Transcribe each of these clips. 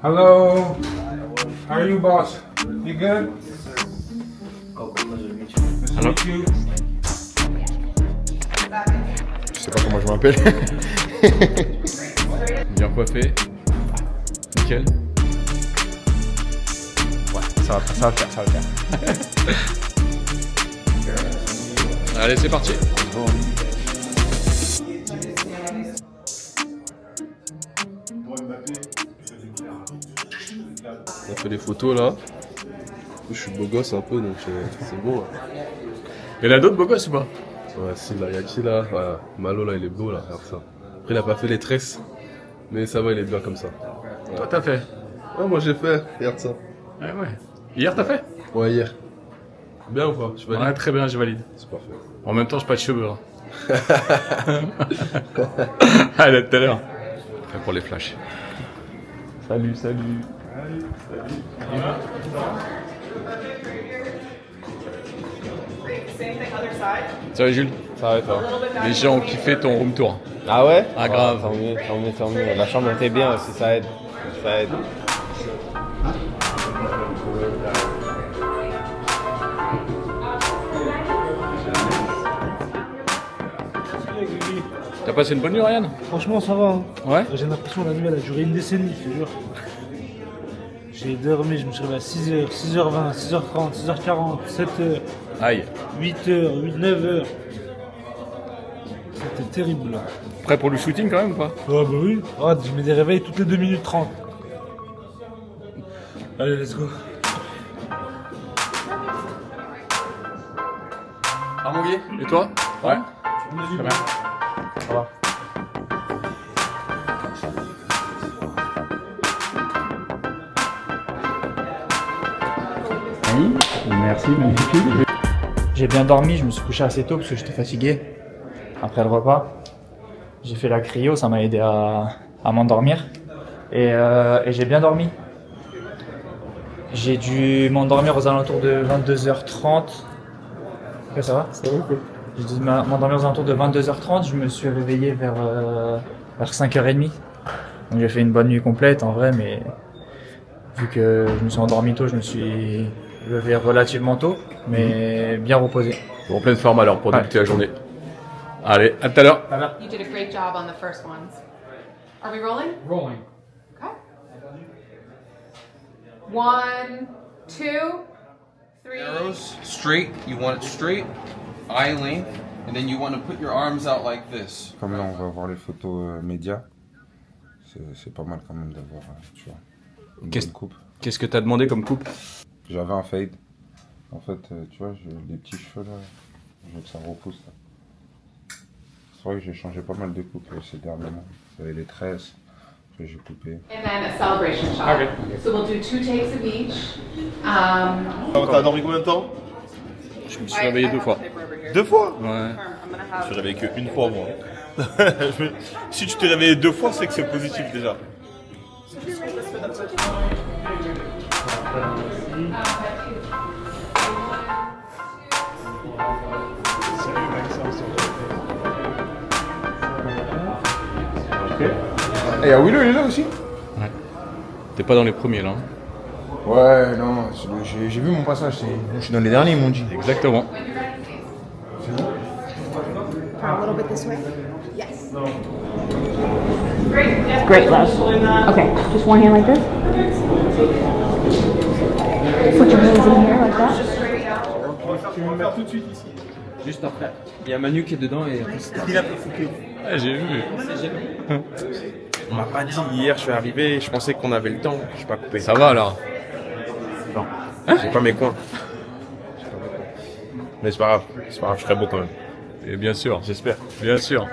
Hello. How are you, boss? You good? Nice to meet you. Je sais pas comment je m'appelle. Bien coiffé. Nickel. Ouais, ça va le faire, ça va le faire. Allez, c'est parti. On a fait des photos là. Je suis beau gosse un peu donc c'est bon. Il y en a d'autres beaux gosses ou pas? Ouais, si là, y'a qui là? Voilà. Malo là, il est beau là, regarde ça. Après, il a pas fait les tresses, mais ça va, il est bien comme ça. Toi, t'as fait? Ouais, moi j'ai fait, regarde ça. Ouais. Hier, t'as fait? Ouais, hier. Bien ou pas? Tu valides? Ouais, très bien, je valide. C'est parfait. En même temps, j'ai pas de cheveux. Hein. Allez, à tout à l'heure. Prêt pour les flashs. Salut. Ça va, Jules? Ça va et toi? Les gens ont kiffé ton room tour. Ah ouais? Ah, grave. Tant mieux. La chambre était bien aussi, ça aide. T'as passé une bonne nuit, Ryan? Franchement, ça va. Hein. Ouais? J'ai l'impression que la nuit elle a duré une décennie, je te jure. J'ai dormi, je me suis réveillé à 6h, 6h20, 6h30, 6h40, 7h, Aïe. 8h, 9h. C'était terrible là. Prêt pour le shooting quand même ou pas? Ah bah oui. Ah, je mets des réveils toutes les 2 minutes 30. Allez, let's go. Armonguier? Et toi? Ouais. Très bien. Ça va. Merci, magnifique. J'ai bien dormi, je me suis couché assez tôt parce que j'étais fatigué après le repas. J'ai fait la cryo, ça m'a aidé à m'endormir. Et j'ai bien dormi. J'ai dû m'endormir aux alentours de 22h30. Ok, ça va? Ça va, cool. J'ai dû m'endormir aux alentours de 22h30. Je me suis réveillé vers 5h30. Donc j'ai fait une bonne nuit complète en vrai, mais vu que je me suis endormi tôt, je me suis levé relativement tôt, mais bien reposé. En pleine forme alors pour débuter la journée. Allez, à tout à l'heure. You did a great job on the first ones. Are we rolling? Rolling. Okay. 1, 2, 3. Arrows straight, you want it straight, eye length, and then you want to put your arms out like this. Comme là, on va voir les photos médias. C'est pas mal quand même d'avoir, tu vois, une bonne coupe. Qu'est-ce que t'as demandé comme coupe? J'avais un fade. En fait, tu vois, j'ai les petits cheveux là, je veux que ça repousse là. C'est vrai que j'ai changé pas mal de coupes ces derniers mois. J'avais les tresses, après j'ai coupé. And then a celebration shot. Okay. So we'll do 2 takes of each. T'as dormi combien de temps? Je me suis réveillé 2 fois. 2 fois? Ouais. Je suis réveillé qu'une fois moi. Si tu t'es réveillé 2 fois, c'est que c'est positif déjà. Et Willow, il est là aussi? Ouais. T'es pas dans les premiers là. Hein. Ouais, non, j'ai vu mon passage, je suis dans les derniers, ils m'ont dit. Exactement. A little bit this way. Yes. Great, love. Okay, just one hand like this. Put your hands in here like that. Juste après. Il y a Manu qui est dedans et Ouais, j'ai vu. On m'a pas dit hier, je suis arrivé, je pensais qu'on avait le temps, je suis pas coupé. Ça va alors? Non, j'ai pas mes coins. Mais c'est pas grave, je serai beau quand même. Et bien sûr. J'espère. Bien sûr.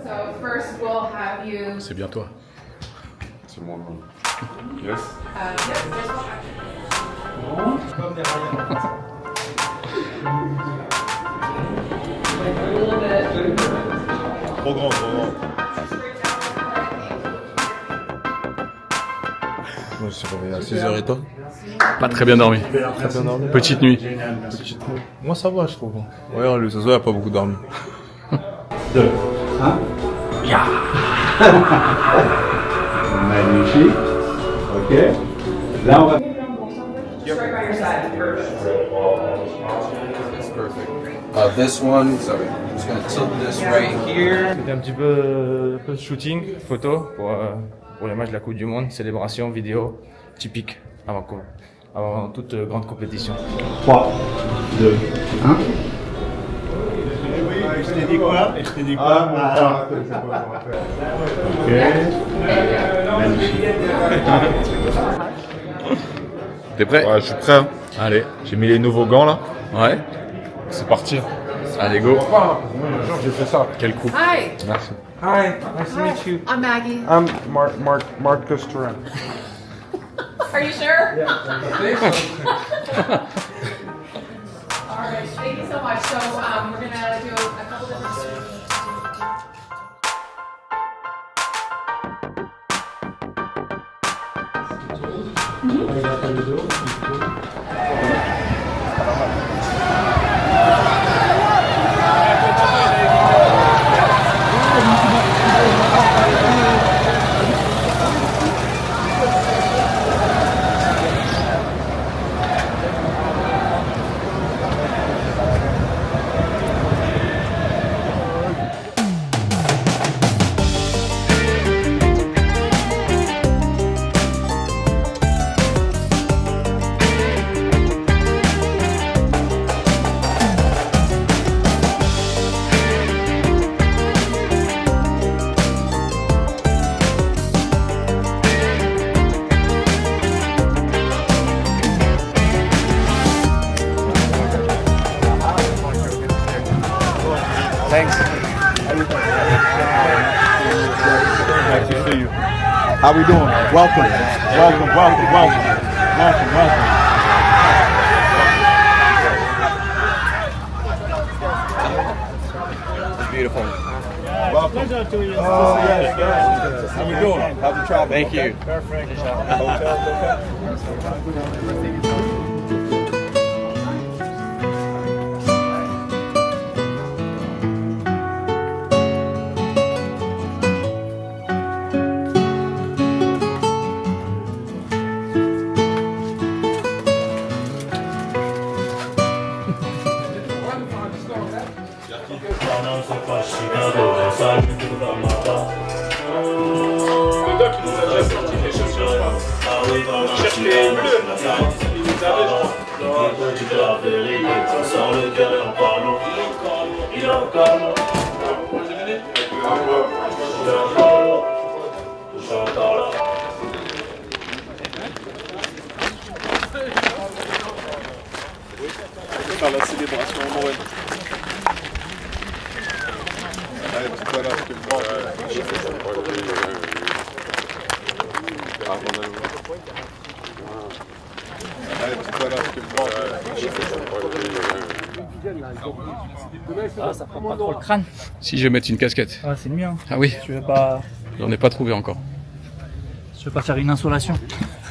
So first we'll have you. C'est bien toi. C'est mon nom. Yes. Trop grand. Moi, je suis réveillé à 6h et toi? Pas très bien dormi. Très bien dormi. Petite nuit. Moi, ça va, je trouve. Ouais, le soir, il a pas beaucoup dormi. 2, 1. Ya. Magnifique. Ok. Là, on va. That's perfect. This one, sorry, I'm just gonna tilt this right here. C'était un petit peu shooting, photo pour les matchs de la Coupe du Monde, célébration, vidéo, typique avant toute grande compétition. 3, 2, 1. Je t'ai dit quoi? Et je t'ai dit quoi? Ok. Magnifique. T'es prêt? Ouais, je suis prêt. Hein. Allez. J'ai mis les nouveaux gants là. Ouais. C'est parti. Allez, go. J'ai fait ça. Quel coup. Hi. Merci. Hi, nice to meet you. I'm Maggie. I'm Marcus Turan. Are you sure? Yeah. All right. Thank you so much. So we're gonna do a couple different. Thanks. Nice to see you. How we doing? Welcome. Welcome, welcome, welcome. Welcome, welcome. Beautiful. Welcome. Oh, yes, yes. How you doing? How's the travel? Thank you. Perfect. Hotels, okay? Faire la célébration en Noël. Allez, parce que là, c'est Ah, ça prend pas trop le crâne. Si je vais mettre une casquette. Ah, c'est le mien. Ah oui. Tu veux pas, J'en ai pas trouvé encore. tu veux pas faire une insolation?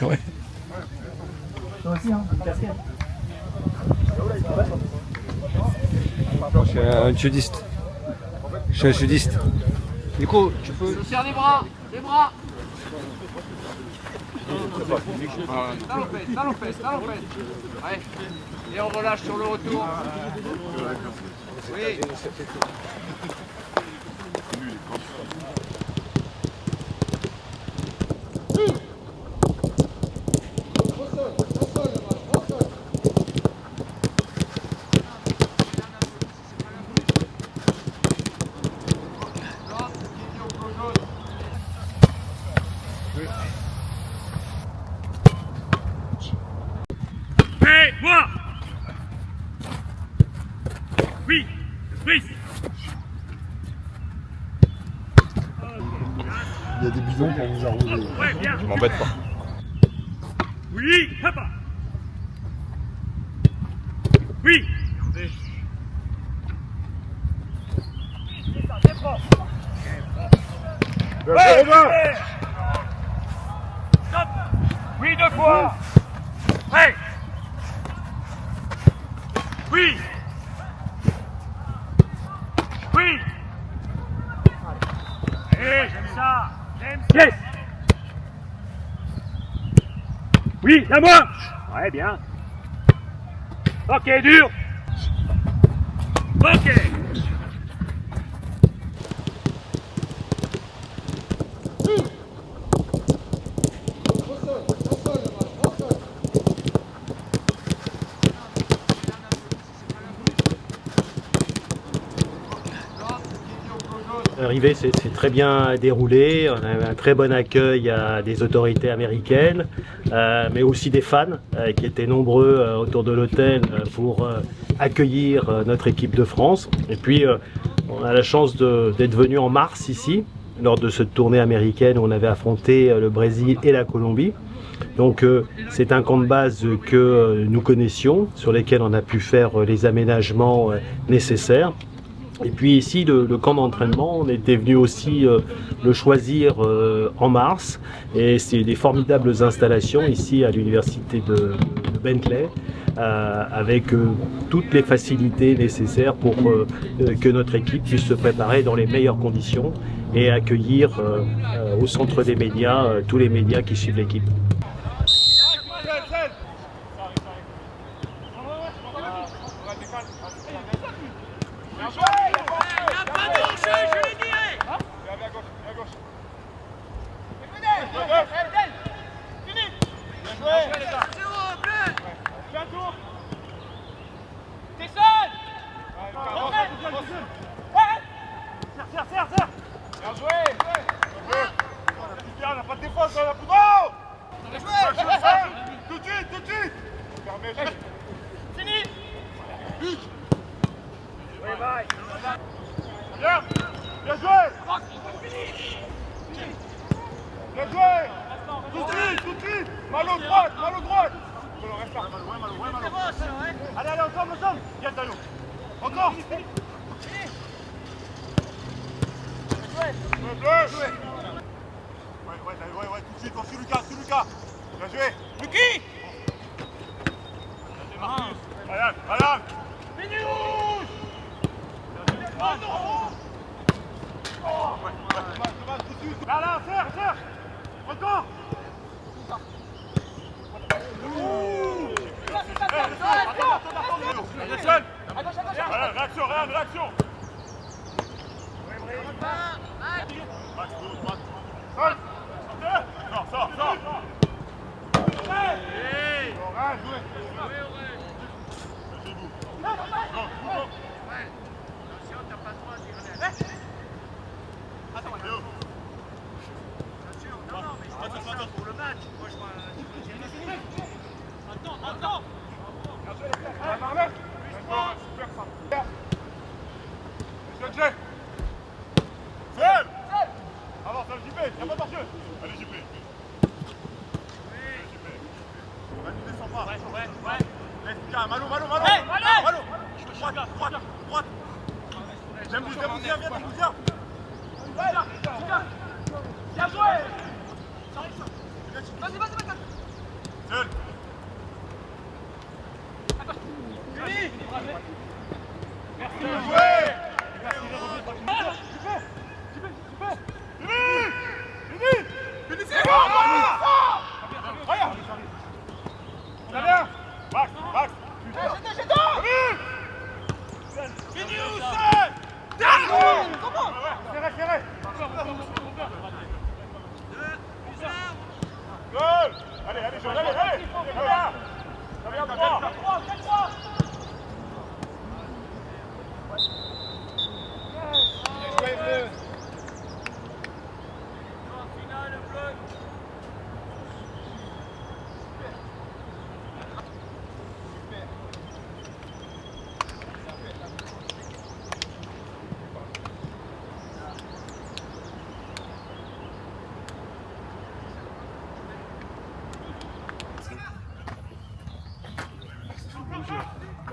Ouais. Toi aussi, hein, une casquette. Je suis un sudiste. Je suis un sudiste. Du coup, tu peux. Je serre les bras, les bras. Talon-fesse. Ouais. Et on relâche sur le retour. Oui. Hey, moi! Oui! Oui! Il y a des bidons pour vous arroser. Ouais, bien! Je m'embête pas. Oui! Hop! Oui! Ouais! Stop! Oui, deux fois! Ouais! Oui! Oui! Allez, j'aime ça! J'aime ça! Yes! Oui, à moi. Ouais, bien. Ok, dur. Ok. L'arrivée s'est très bien déroulée, on a eu un très bon accueil des autorités américaines, mais aussi des fans qui étaient nombreux autour de l'hôtel pour accueillir notre équipe de France. Et puis on a la chance d'être venu en mars ici, lors de cette tournée américaine où on avait affronté le Brésil et la Colombie. Donc c'est un camp de base que nous connaissions, sur lesquels on a pu faire les aménagements nécessaires. Et puis ici, le camp d'entraînement, on était venu aussi le choisir en mars. Et c'est des formidables installations ici à l'université de Bentley, avec toutes les facilités nécessaires pour que notre équipe puisse se préparer dans les meilleures conditions et accueillir au centre des médias tous les médias qui suivent l'équipe.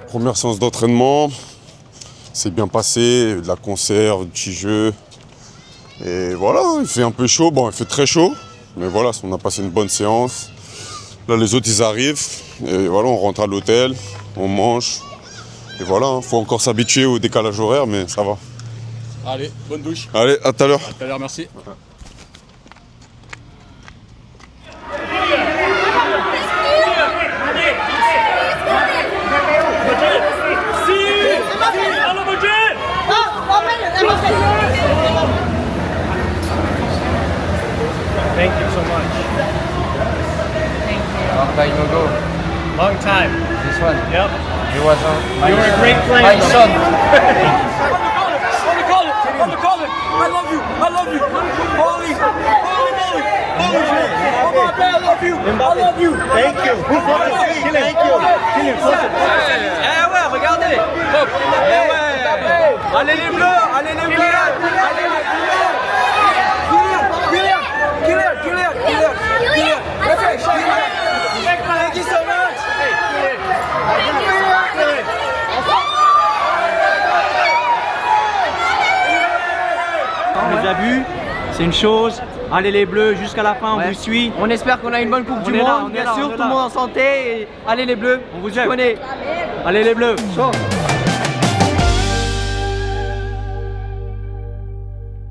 Première séance d'entraînement, c'est bien passé, de la conserve, du petit jeu. Et voilà, il fait un peu chaud, bon il fait très chaud, mais voilà, on a passé une bonne séance. Là les autres ils arrivent, et voilà, on rentre à l'hôtel, on mange. Et voilà, il faut encore s'habituer au décalage horaire, mais ça va. Allez, bonne douche. Allez, à tout à l'heure. À tout à l'heure, merci. much. Thank you. Long time ago. Long time. This one. Yep. You was You were a great player. my son. I love you. I love you. Holy moly. Oh my God, I love you. I love you. Thank you. Thank you. Eh ouais, regardez. Hop. Eh ouais. Allez les bleus. Allez les bleus. Allez les bleus. Thank you so much. On les a vus, c'est une chose. Allez les bleus jusqu'à la fin, on vous suit. On espère qu'on a une bonne coupe du est là, monde, on est bien là, sûr, on est tout le là. monde en santé. Et allez les bleus, On vous connaît. Allez les bleus. Chaud.